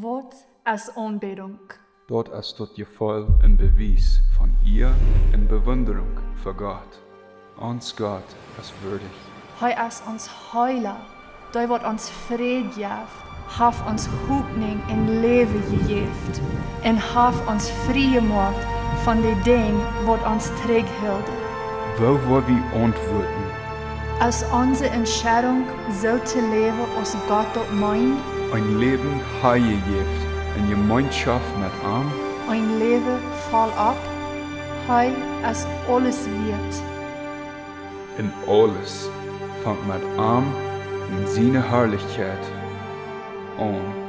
Waut Es Aanbiddung. Dort ist tot je voll een bewijs van ihr en bewunderung für Gott. Ons Gott ist würdig. Hij is ons heiler. Hij wordt ons vrede geeft. Heeft ons hoopning en leven gegeven. En heeft ons vrij gemaakt van de dingen wat ons terughielden. Wo wir antworten? Als onze entscheidung zo te leven als God dat meint. Ein Leben heil geeft in Gemeinschaft mit ihm. Ein leven vol op. Hij is alles weet. In alles fängt mit ihm in seine Herrlichkeit an.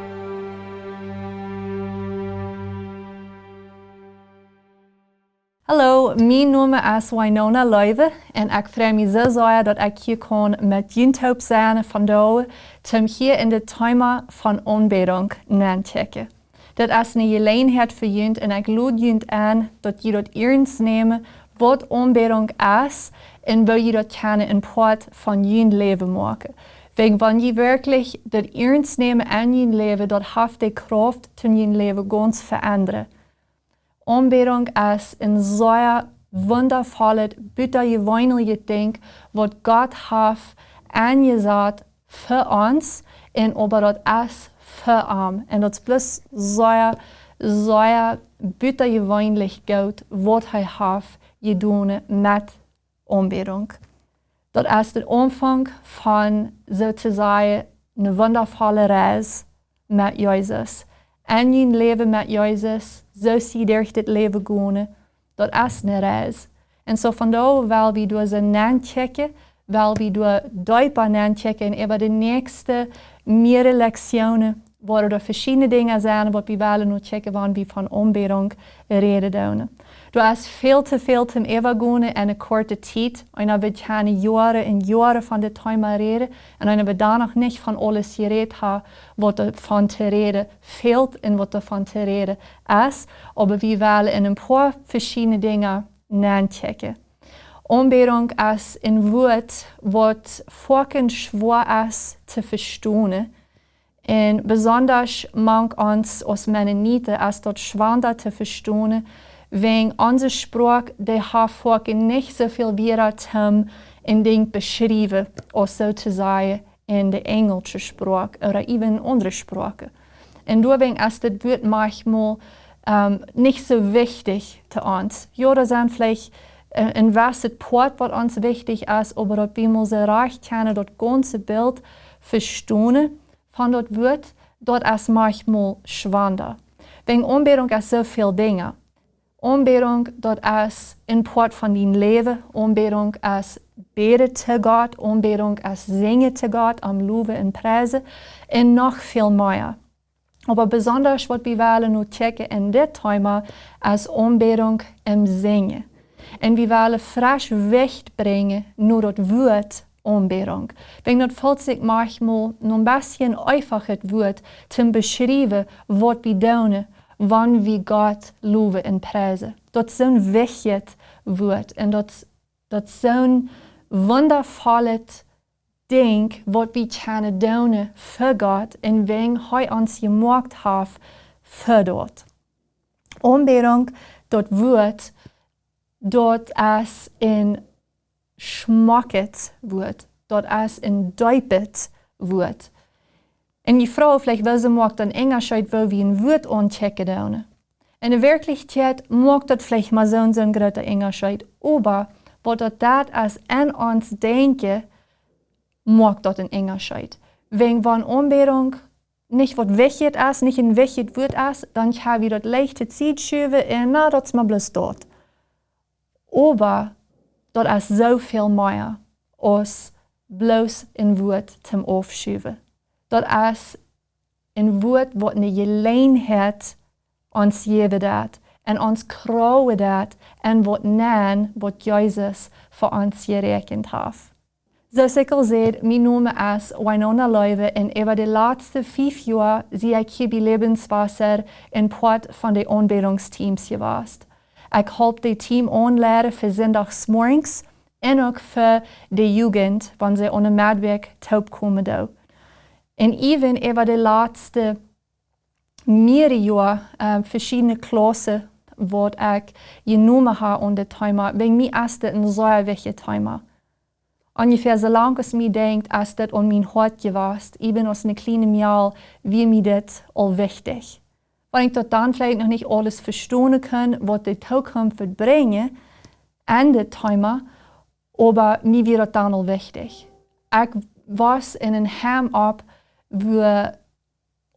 Hallo, mijn naam is Winona Leuwe en ik freue mich so sehr, dat ik hier kan met jullie zijn vandaag, om hier in de thema van aanbidding nachecken. Dat is een gelegenheid voor jullie en ik lade jullie aan dat je dat ernst nemen wat aanbidding is en wil je dat kunnen een part van jullie leven maken. Wegen wenn je wirklich dat ernst nemen in jullie leven, dat heeft de kracht om jullie leven ganz veranderen. Aanbidding is een zeer wundervolles, bittergewöhnliche Ding, wat God heeft aangezet voor ons en aber dat is voor hem. En dat is plus zeer bittergewöhnlich goed wat hij heeft gedaan met aanbidding. Dat is de aanvang van, zo te zeggen, een wondervolle reis met Jezus. En je leven met Jezus, zo zie je dit leven gaan. Dat is een reis. En zo vandaar wil we door ze nachecken, wil we door dieper nachecken en over de nächste meerdere Lektionen, waar er verschillende dingen zijn, wat we willen nu checken, wanneer we van aanbidding reden doen. Er is veel te veel te overgaan in een korte tijd. En dan we gaan jaren en jaren van dit thema reden. En dan we daar nog niet van alles gereed hebben, wat er van te reden veelt en wat er van te reden is. Maar we willen in een paar verschillende dingen nachecken. Aanbidding is een woord wat fucking zwaar is te verstaan. En besonders mank ons als Mennoniten is dat zwaar te verstaan. Wegen onze spraak, die heeft vaak niet zoveel wereld in dingen beschreven, als zo te zeggen in de Engelse spraak, of even in andere spraken. En doorweg is dit woord manchmal niet zo wichtig te ons. Ja, er zijn vielleicht een het poort wat ons wichtig is, maar dat we zo recht kunnen dat ganze beeld verstaan van dat woord, dat is manchmal schwander. Wegen aanbidding is zoveel dingen. Aanbidding, dat is een part van die leven. Aanbidding is bidden te God. Aanbidding is zingen te God, am loven en prijzen. En nog veel meer. Maar besonders wat we willen nu checken in dit thema is aanbidding en zingen. En we willen fresh wegbrengen naar dat woord aanbidding. Wegen dat voelt zich manchmal een beetje einfach het woord te beschrijven wat we doen. Wanneer we God loven en prijzen. Dat is zo'n wichtig woord. En dat is zo'n wondervolle ding wat we kunnen doen voor God. En wegen hij ons gemaakt heeft voor dat. Aanbidding, dat woord, dat is een smakket woord. Dat is een duipet woord. En die vrouw vielleicht wil ze maakt dan Engelscheid, wil wie een woord aanchecken doen. En in werkelijkheid maakt dat vielleicht maar zo'n grote Engelscheid. Maar wat dat is en ons denken, maakt dat een Engelscheid. Wegen van aanbidding niet wat wichtig is, niet een wichtig woord is, dan gaan we dat leichte tijd schuiven en nou, dat is maar bloos dat. Maar dat is zoveel meer als bloos een woord te afschuiven. Dat is een woord wat een gelegenheid ons geven dat. En ons krouwen dat. En wat nan wat Jezus voor ons gerekend heeft. Zoals ik al zei, mijn naam is Winona Leuwe. En over de laatste 5 jaar zie ik hier bij Lebenswasser een part van de aanbiddingsteams geweest. Ik help de team aanleren voor zondagsmorgens. En ook voor de jugend, wanneer ze aan de maatwerk taub komen doen. En even over de laatste mehrere Jahre verschiedene Klassen, wo ich genommen habe und das Thema, wegen mir ist das ein sehr wichtiges Thema. Ungefähr so lange als mir denkt, als das an mein Hart gewesen, eben aus einem kleinen Jahr, wie mir das all wichtig. Weil ich dort dann vielleicht noch nicht alles verstehen kann, was die Zukunft wird bringen, an das Thema, aber mir wird das dann all wichtig. Ich war in einem Heim ab, wo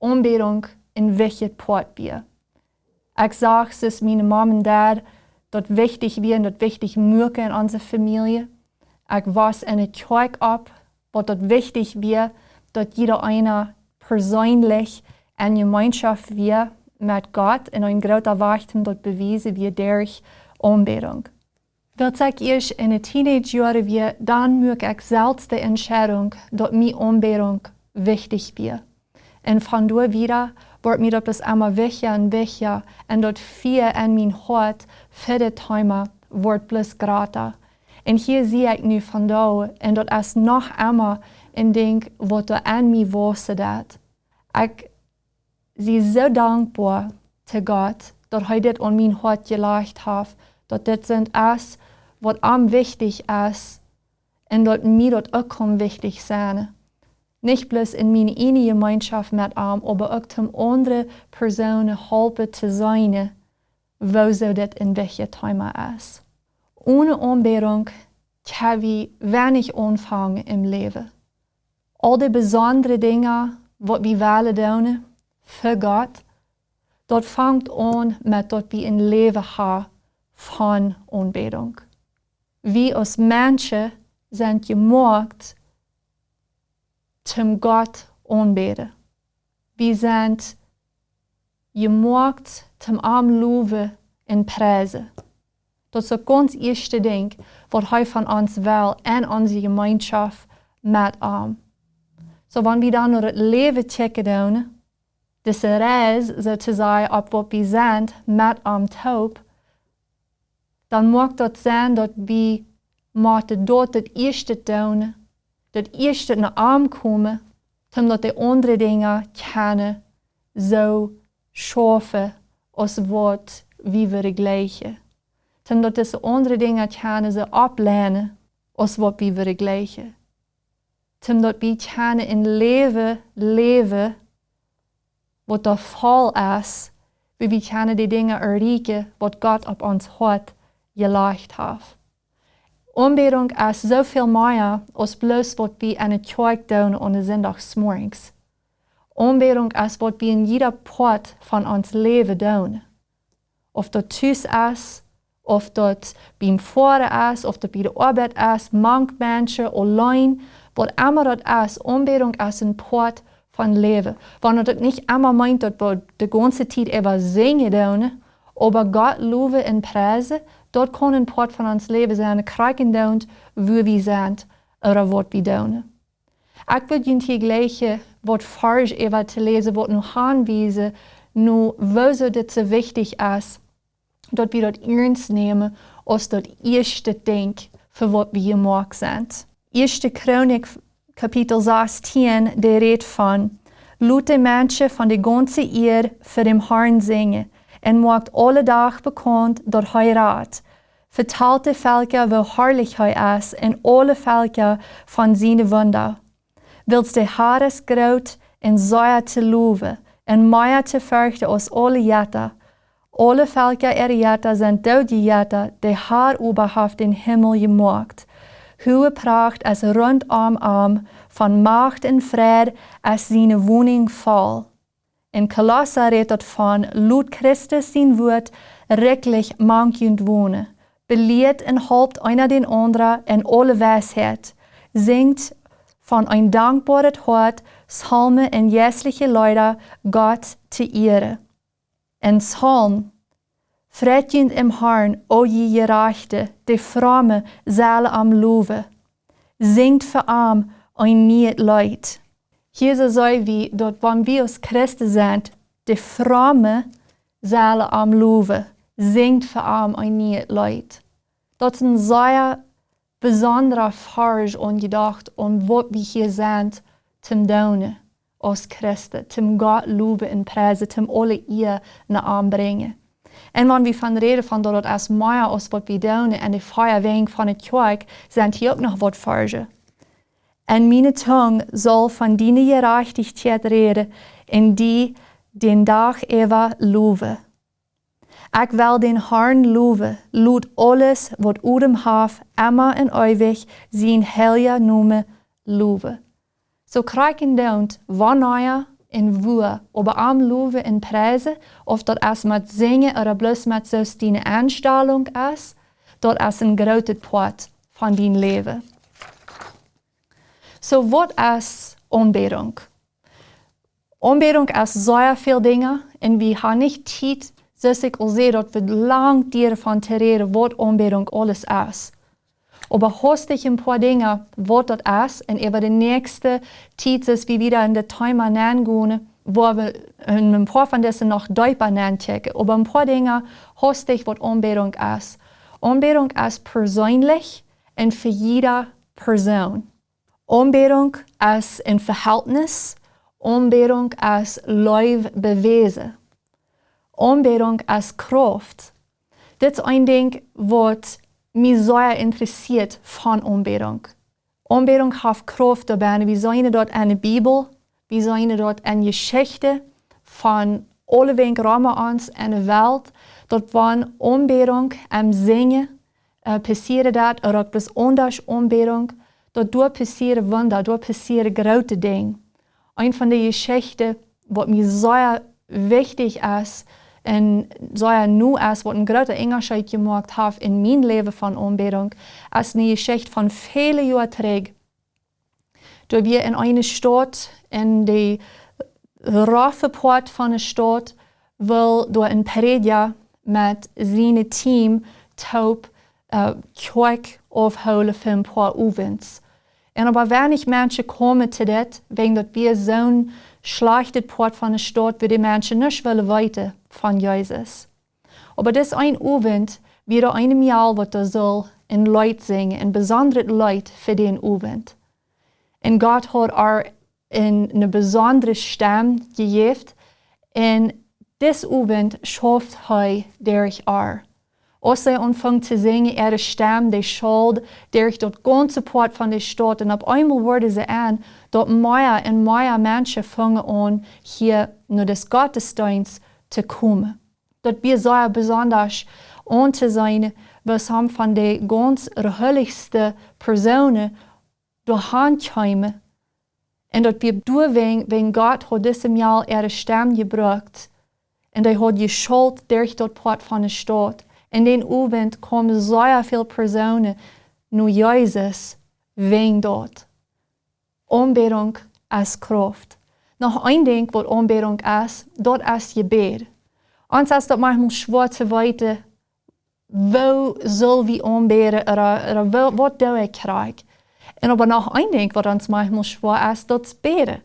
Anbetung ein wichtiges Part war. Ich sage, dass meine Mom und Dad dort wichtig waren, dort wichtig mögen in unserer Familie. Ich war in einer Kirche ab, wo dort wichtig war, dass jeder einer persönlich in Gemeinschaft war mit Gott und ein großer Wachstum dort bewiesen wird durch Anbetung. Weil ich erst in den Teenage-Jahren war, dann möchte ich selbst die Entscheidung, dass mir Anbetung wichtig war. Und von dort wieder wird mir das immer wichtiger und wichtiger und dort viel in mein Hart für das Thema wird bloß größer. Und hier sehe ich nu von da und dort ist noch immer ein Ding, was da an mir wusstet. Ich bin so dankbar zu Gott, dass er das an mein Hart gelegt hat, dass das sind es, was am wichtig ist und dass mir dort auch wichtig sein. Nicht bloß in meiner eigenen Gemeinschaft mit ihm, aber auch zum anderen Personen helfen zu sein, wo so das ein wichtiges Thema ist. Ohne Anbetung kann wir wenig anfangen im Leben. All die besonderen Dinge, die wir wollen tun, für Gott, dort fängt an mit, dass wir ein Leben haben von Anbetung. Wir als Menschen sind gemacht, zum Gott anbeten. Wir sind gemacht, zum Loben und Preisen. Das ist das ganz erste Ding, was er von uns will in unsere Gemeinschaft mit ihm. So, wenn wir dann nur das Leben checken, das Reise sozusagen, ab wo wir sind, mit ihm taub, dann mag das sein, dass wir dort das erste tun, das erste nach ihm kommen, damit die anderen Dinge können so schaffen, als was wir gleichen. Damit diese anderen Dinge können so ablehnen, als was wir gleichen. Damit wir können ein Leben leben, was der Fall ist, wie wir können die Dinge erreichen, was Gott auf uns hat gelegt hat. Anbetung ist so viel mehr als bloß, was wir in der Kirche tun an den Sonntagsmorgens. Anbetung ist, was wir in jeder Part von uns Leben tun. Ob das Tüß ist, ob das beim Fahren ist, ob das bei der Arbeit ist, manche Menschen allein, was immer das ist, Anbetung ist ein Part von Leben. Wenn das nicht immer meint, dass wir die ganze Zeit über singen tun, aber Gott loben und preisen, dort kann ein Part von uns Leben sein, kriegen tun, wo wir sind oder was wir tun. Ich will Ihnen hier gleich was falsch zu lesen, was noch anweisen, nur wo so das so wichtig ist, dass wir das ernst nehmen, als das erste Ding, für was wir gemacht sind. 1. Chronik, Kapitel 16, der redet von, laut die Menschen von der ganzen Erde für den Herrn singen, und macht alle Tag bekannt, dass er rat. Vertelt die Völker, wo herrlich er ist, und alle Völker von seinen Wunder. Willst die Haares groot und säuer zu loben, und mehr zu fürchten als alle Jätter. Alle Völker ihrer Jätter sind dort die Jätter, die Herr überhaupt den Himmel gemacht. Hohe Pracht als rundum von Macht und Friede als seine Wohnung voll. In Kolosser redet von, laut Christus sein Wort, rechtlich manchend wohnen. Belehrt und helpt einer den anderen in alle Weisheit. Singt von ein dankbares Hort, Psalmen und jässliche Leute Gott zu Ehre. In Psalm, Fretjend im Herrn, o je Gerechte, die Fromme Seele am Loven. Singt für arm ein niet Leid. Hier so wie, dort wenn wir als Christen sind, die Fromme Seele am Loven, singt für arm ein niet Leid. Das ist ein sehr besonderer Farge angedacht, was wir hier sind zum Tun. als Christen, zum Gott loven en prijzen, zum alle eer naar aanbrengen. En wanneer we van reden van dat het als meer als wat we doen en de feierwegen van het kerk, zijn hier ook nog wat vergen. En mijn tong zal van die gerechtigheid reden en die den dag eeuwig loven. Ik wil den Herrn loven, loot alles wat Udem heeft, immer en eeuwig zijn heilige noemen loven. So krijgen dan wanneer en wo, aber am loven en prijzen, of dat als met zingen of bloos met zo'n die aanstelling is, dat is een grote part van die leven. So wat is aanbidding? Aanbidding is zeer veel dingen en we hebben niet tijd, zoals ik al zei, dat we lang van te reden wat aanbidding alles is. Aber hostig een paar dingen wat dat is en over de nächste tijd is we wieder in de thema nagaan, waar we een paar van deze nog dieper nachecken. Aber een paar dingen hostig wat aanbidding is. Aanbidding is persoonlijk en voor jeder persoon. Aanbidding is een verhältnis. Aanbidding is live bewezen. Aanbidding is kracht. Dit is een ding wat mij zeer interessiert van aanbidding. Aanbidding heeft kracht daarbij. We zien dat in de Bijbel, we zien dat in geschichten van alle wenkramen ons in de wereld, dat van aanbidding en zingen passieren dat, er ook dus anders aanbidding, dat door passieren wunder, door passieren grote dingen. Een van de geschichten wat mij zeer wichtig is, en zeer nieuw is, wat een grote onderscheid gemaakt heeft in mijn leven van aanbidding, is een geschichte van vele jaren terug. Toen we in een stad, in de raffe poort van de stad, wil door een prediker met zijn team top kerk afhouden voor een paar ovens. En aber weinig mensen komen te dit, wegen dat we zo'n slechte poort van de stad, waar die mensen niet willen weten van Jezus. Aber dit is een ovend, wie er een jaar wat er zal een lied zingen, een bijzonder lied voor die ovend. En God had er een bijzondere stem gegeven, en dit ovend schaft hij durch er. Als hij ontvangt te zingen, de stem, die schalt, durch dat ganze poort van de stad. En op eenmaal worden ze aan, dat meer en meer mensen vangen aan, hier naar des Gottesdienst te komen. Dat we zeer bijzonders aan te zijn, was hem van de ganz heiligste personen doorheen komen. En dat we doorwegen, God had deze jaar de stem gebruikt. En hij had geschalt durch dat poort van de stad. In den Abend komen zeer veel personen naar Jezus wegen dat. Aanbidding is kracht. Nog een ding wat aanbidding is, dat is gebed. Ons is dat manchmal schwer te weten, wo zullen we aanbidden, of wat doe ik graag. En aber nog een ding wat ons manchmal schwer is, dat is beden.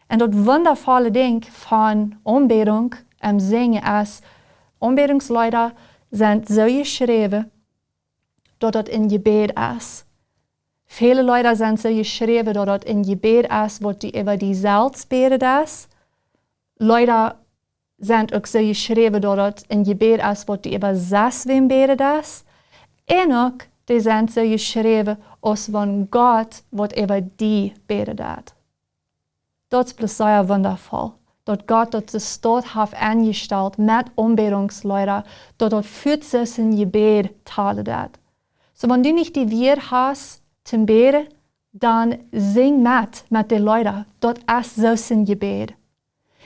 En dat wondervolle ding van aanbidding en zingen is, aanbiddingsleider zijn zo geschreven dat het in gebed is. Vele Leute zijn zo geschreven dat het in gebed is wat die over die zelfs beden is. Leute zijn ook zo geschreven dat het in gebed is wat die over zes wem beden is. En ook die zijn zo geschreven als van God wat over die beden dat. Dat is zeer wondervol. Dat God dat de stad heeft aangesteld met aanbiddingsleiter, dat führt sich in gebed talen dat. So, wenn du nicht die Wehr hast zum beden, dann sing met de Leute. Dat is so in gebed.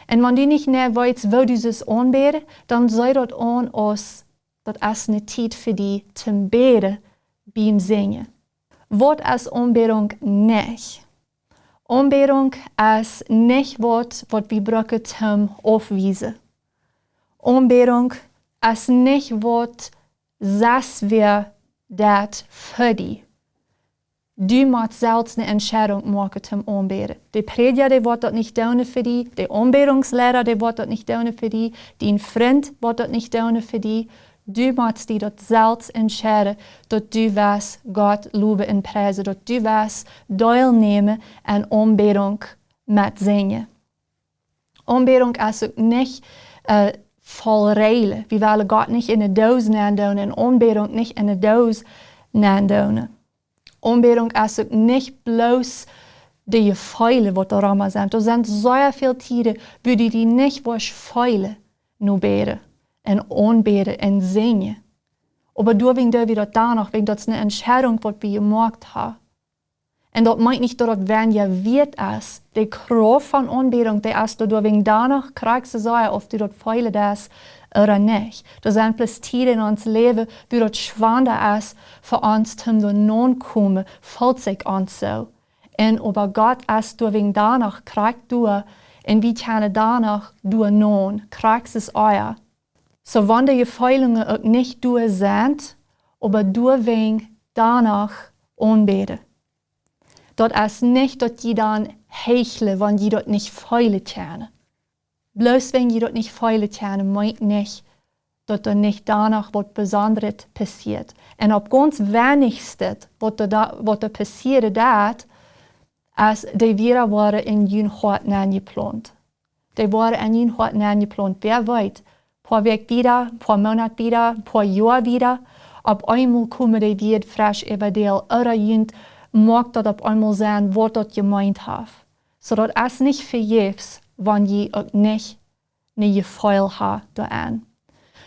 En wenn du nicht mehr weißt, wo du es anbeden, dann sei dat an als dat is eine tijd für die zum beden beim Singen. Wat is aanbidding nicht? Aanbidding is niet wat we gebruiken zum afwijzen. Aanbidding is niet wat zes wir dat voor die. Du moet zelfs een entscheidung maken zum aanbidden. De prediger die wordt dat niet doen voor die. De aanbiddingslehrer die wordt dat niet doen voor die. Die vriend wordt dat niet doen voor die. Du moet die dat zelfs entscheiden dat du was God loven en prijzen. Dat du was deelnemen aan aanbidding met zingen. Aanbidding is ook niet vol reilen. We willen God niet in de doos neerdoen en aanbidding niet in de doos neerdoen. Aanbidding is ook niet bloos die je feilen wat er allemaal zijn. Er zijn zoveel tijden waar die niet was feilen, nu beren en aanbidden en zingen. Aber door we dat danach, wegen dat is een entscheidung wat we gemaakt hebben. En dat meint niet dat wenn je weet is, de kracht van aanbidding, die is door wegen danach krijg ze zeggen of die dat feilen is oder nicht. Er zijn plus tijden in ons leven waar dat schwander is voor ons te doen komen, voelt zich ons zo. En aber God is door wegen danach krijg door en we kunnen danach door non, krijg ze euer. So wanneer je feilingen ook niet door zijn, aber door wegen danach aanbidden. Dat is niet dat je dan hechelen, wanneer je dat niet feilen kan. Bloos wenn je dat niet feilen kan, meint niet dat er niet danach wat Besonderes passiert. En op ganz wenigste, wat er passieren dat, als die wieder waren in je hart neergeplant. Die waren in je hart neergeplant. Wer weet, paar week wieder, paar Monat wieder, paar Jahr wieder, op einmal komen die weer fresh über deel. Oder jent mag dat op einmal zijn wat dat gemeint heeft. Zodat es niet vergeefs, wanneer je ook niet je feil hebt daaraan.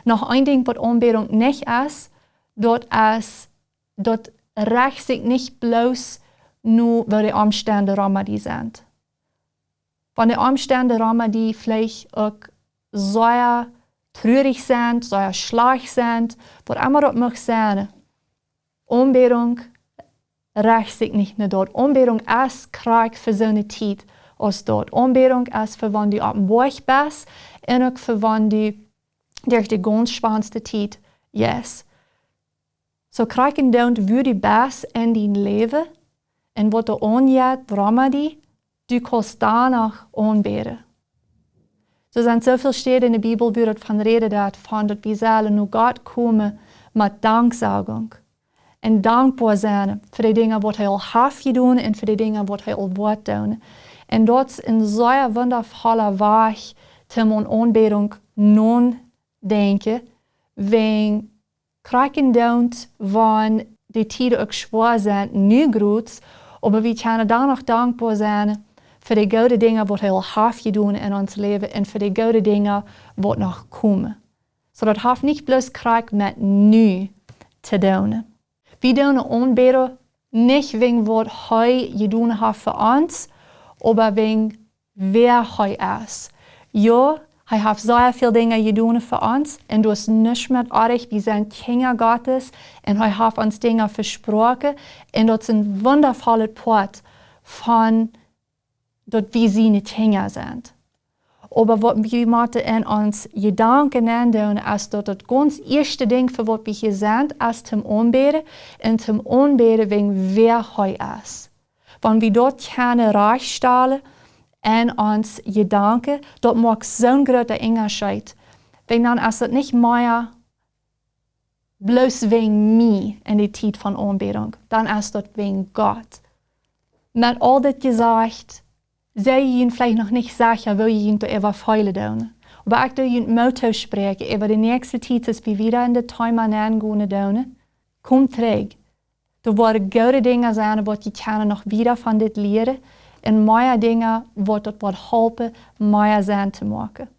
Nog een ding wat aanbidding niet is, dat recht zich niet bloos nu waar de omstanden rammen die zijn. Wanneer de omstanden rammen die vielleicht ook zeer treurig zijn, zeer schlecht zijn, wat immer dat mag zijn. Aanbidding recht zich niet naar dat. Aanbidding is krijg voor zo'n tijd als dat. Aanbidding is voor wanneer je op een weg bent en ook voor wanneer je durch de ganz spannendste tijd yes. So krijg je dan wie die best in die leven en wat er aanjaat, waarom die, du kannst danach aanbidden. Er zijn zoveel steden in de Bibel, waar het van reden dat van dat we zullen nu God komen met dankzegging. En dankbaar zijn voor de dingen wat hij al heeft gedaan en voor de dingen wat hij al wordt doen. En dat is een zeer wondervolle weg te aanbidding non denken, wenn krijgen dan van de tijden ook zwaar zijn, nu groot, maar we kunnen dan nog dankbaar zijn voor de goede dingen wat hij al heeft gedaan in ons leven en voor de goede dingen wat nog komen. Zodat heeft niet bloos krijg met nu te doen. We doen aanbidden niet wegen wat hij gedaan heeft voor ons, maar wegen wer hij is. Ja, hij heeft zeer veel dingen gedaan voor ons en dat is niet meer erg. We zijn kinderen Gottes en hij heeft ons dingen versproken en dat is een wondervolle poort van dat we zijn kinderen zijn. Maar wat we moeten in ons gedanken aandoen is dat het ganz eerste ding voor wat we hier zijn is te aanbidden en te aanbidden wegen wer hij is. Wanneer we dat kunnen rechtstellen en ons gedanken, dat maakt zo'n grote onderscheid. Want dan is het niet meer bloos wegen mij in die tijd van aanbidding. Dan is dat wegen God. Met al dit gezegd, zou je vielleicht nog niet zeggen, wil je het over feilen doen. Maar ik wil je het motto spreken, over de nächste tijd als we weer in de Thema gaan doen. Kom terug. Er worden goede dingen zijn wat je kan nog weer van dit leren. En meer dingen wat het helpen, meer zijn te maken.